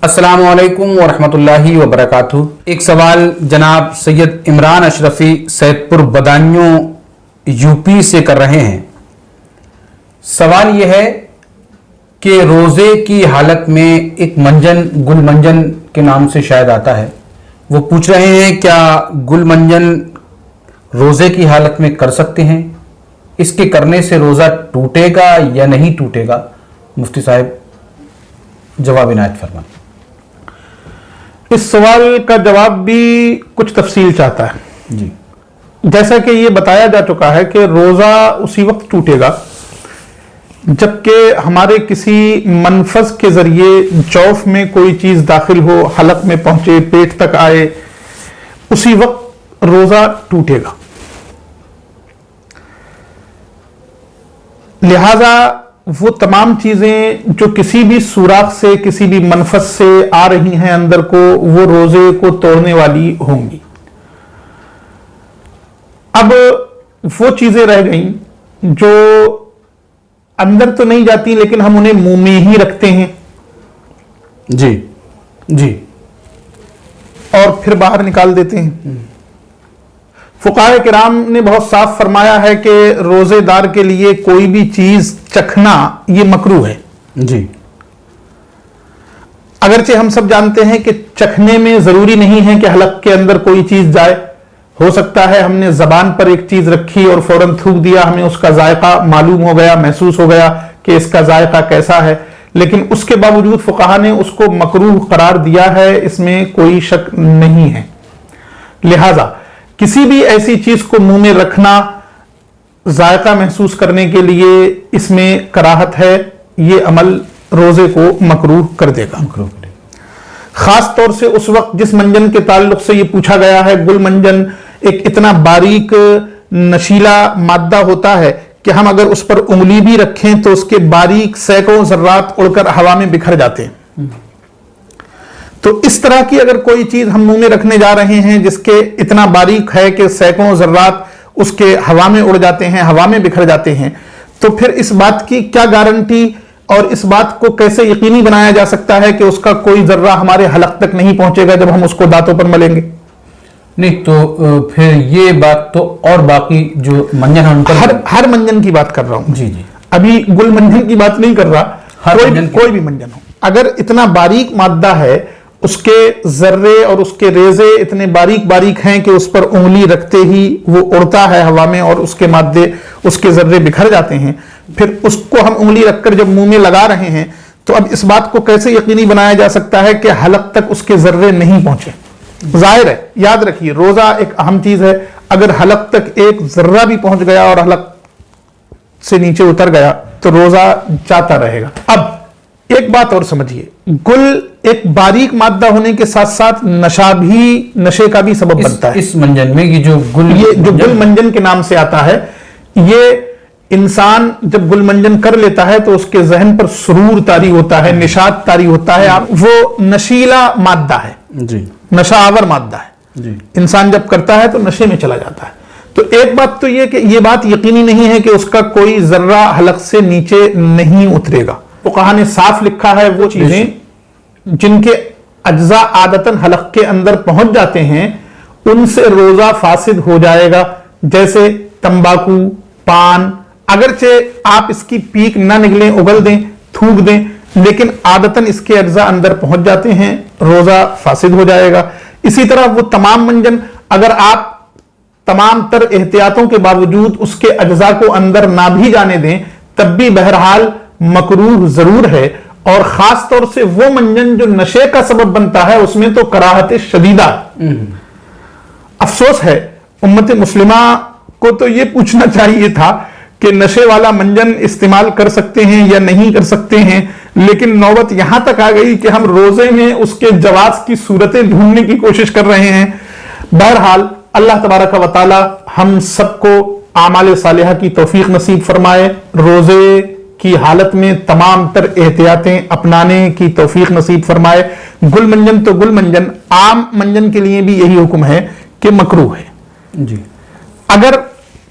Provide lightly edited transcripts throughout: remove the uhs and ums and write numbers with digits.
अस्सलामु अलैकुम वरहमतुल्लाहि वबरकातुहू। एक सवाल जनाब सैयद इमरान अशरफी सैदपुर बदायूं यूपी से कर रहे हैं। सवाल यह है कि रोज़े की हालत में एक मंजन गुल मंजन के नाम से शायद आता है, वो पूछ रहे हैं क्या गुल मंजन रोज़े की हालत में कर सकते हैं, इसके करने से रोज़ा टूटेगा या नहीं टूटेगा। मुफ्ती साहब जवाब इनायत फरमाएं। इस सवाल का जवाब भी कुछ तफसील चाहता है जी। जैसा कि ये बताया जा चुका है कि रोज़ा उसी वक्त टूटेगा जबकि हमारे किसी मनफज के जरिए जौफ में कोई चीज़ दाखिल हो, हलक में पहुंचे, पेट तक आए, उसी वक्त रोज़ा टूटेगा। लिहाजा वो तमाम चीज़ें जो किसी भी सुराख से, किसी भी मनफज से आ रही हैं अंदर को, वो रोज़े को तोड़ने वाली होंगी। अब वो चीज़ें रह गईं जो अंदर तो नहीं जाती लेकिन हम उन्हें मुंह में ही रखते हैं जी जी और फिर बाहर निकाल देते हैं। फुकाहे किराम ने बहुत साफ फरमाया है कि रोजेदार के लिए कोई भी चीज चखना ये मकरूह है जी। अगरचे हम सब जानते हैं कि चखने में जरूरी नहीं है कि हलक के अंदर कोई चीज जाए। हो सकता है हमने जबान पर एक चीज रखी और फौरन थूक दिया, हमें उसका जायका मालूम हो गया, महसूस हो गया कि इसका जायका कैसा है, लेकिन उसके बावजूद फुकाहा ने उसको मकरूह करार दिया है, इसमें कोई शक नहीं है। लिहाजा किसी भी ऐसी चीज को मुंह में रखना जायका महसूस करने के लिए इसमें कराहत है, ये अमल रोजे को मकरूह कर देगा। खास तौर से उस वक्त जिस मंजन के ताल्लुक से ये पूछा गया है, गुल मंजन एक इतना बारीक नशीला मादा होता है कि हम अगर उस पर उंगली भी रखें तो उसके बारीक सैकड़ों जर्रात उड़कर हवा में बिखर जाते हैं। तो इस तरह की अगर कोई चीज हम मुंह में रखने जा रहे हैं जिसके इतना बारीक है कि सैकड़ों जर्रात उसके हवा में उड़ जाते हैं, हवा में बिखर जाते हैं, तो फिर इस बात की क्या गारंटी और इस बात को कैसे यकीनी बनाया जा सकता है कि उसका कोई जर्रा हमारे हलक तक नहीं पहुंचेगा जब हम उसको दांतों पर मलेंगे। नहीं तो फिर ये बात तो, और बाकी जो मंजन है उनका हर मंजन की बात कर रहा हूं जी जी, अभी गुल मंजन की बात नहीं कर रहा, कोई भी मंजन हो, अगर इतना बारीक मादा है, उसके जर्रे और उसके रेजे इतने बारीक बारीक हैं कि उस पर उंगली रखते ही वो उड़ता है हवा में और उसके मादे, उसके जर्रे बिखर जाते हैं, फिर उसको हम उंगली रखकर जब मुंह में लगा रहे हैं तो अब इस बात को कैसे यकीनी बनाया जा सकता है कि हलक तक उसके जर्रे नहीं पहुंचे। जाहिर है, याद रखिए, रोजा एक अहम चीज है, अगर हलक तक एक जर्रा भी पहुंच गया और हलक से नीचे उतर गया तो रोजा जाता रहेगा। अब एक बात और समझिए, गुल एक बारीक मादा होने के साथ साथ नशे का भी सबब बनता है। इस मंजन में ये जो गुल मंजन के नाम से आता है, ये इंसान जब गुल मंजन कर लेता है तो उसके जहन पर सुरूर तारी होता है, निशात तारी होता है, वो नशीला मादा है जी, नशा आवर मादा है जी। इंसान जब करता है तो नशे में चला जाता है। तो एक बात तो ये कि ये बात यकीनी नहीं है कि उसका कोई जर्रा हलक से नीचे नहीं उतरेगा। फुकाहा ने साफ लिखा है वो चीजें जिनके अज्जा आदतन हलक के अंदर पहुंच जाते हैं उनसे रोजा फासिद हो जाएगा, जैसे तंबाकू, पान। अगरचे आप इसकी पीक ना निकलें, उगल दें, थूक दें, लेकिन आदतन इसके अज्जा अंदर पहुंच जाते हैं, रोजा फासिद हो जाएगा। इसी तरह वो तमाम मंजन अगर आप तमाम तर एहतियातों के बावजूद उसके अज्जा को अंदर ना भी जाने दें तब भी बहरहाल मकरूह जरूर है। और खास तौर से वो मंजन जो नशे का सबब बनता है उसमें तो कराहत शदीदा। अफसोस है, उम्मत मुस्लिमा को तो ये पूछना चाहिए था कि नशे वाला मंजन इस्तेमाल कर सकते हैं या नहीं कर सकते हैं, लेकिन नौबत यहां तक आ गई कि हम रोजे में उसके जवाज की सूरतें ढूंढने की कोशिश कर रहे हैं। बहरहाल अल्लाह तबारक व तआला हम सबको आमाल सालिहा की तौफीक नसीब फरमाए, रोजे की हालत में तमाम तर एहतियातें अपनाने की तौफीक नसीब फरमाए। गुल मंजन तो गुल मंजन, आम मंजन के लिए भी यही हुक्म है कि मकरूह है जी। अगर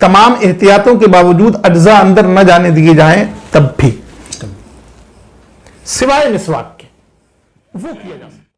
तमाम एहतियातों के बावजूद अज्जा अंदर न जाने दिए जाएं तब भी, सिवाय मिसवाक के। وہ کیا جا سکتا ہے.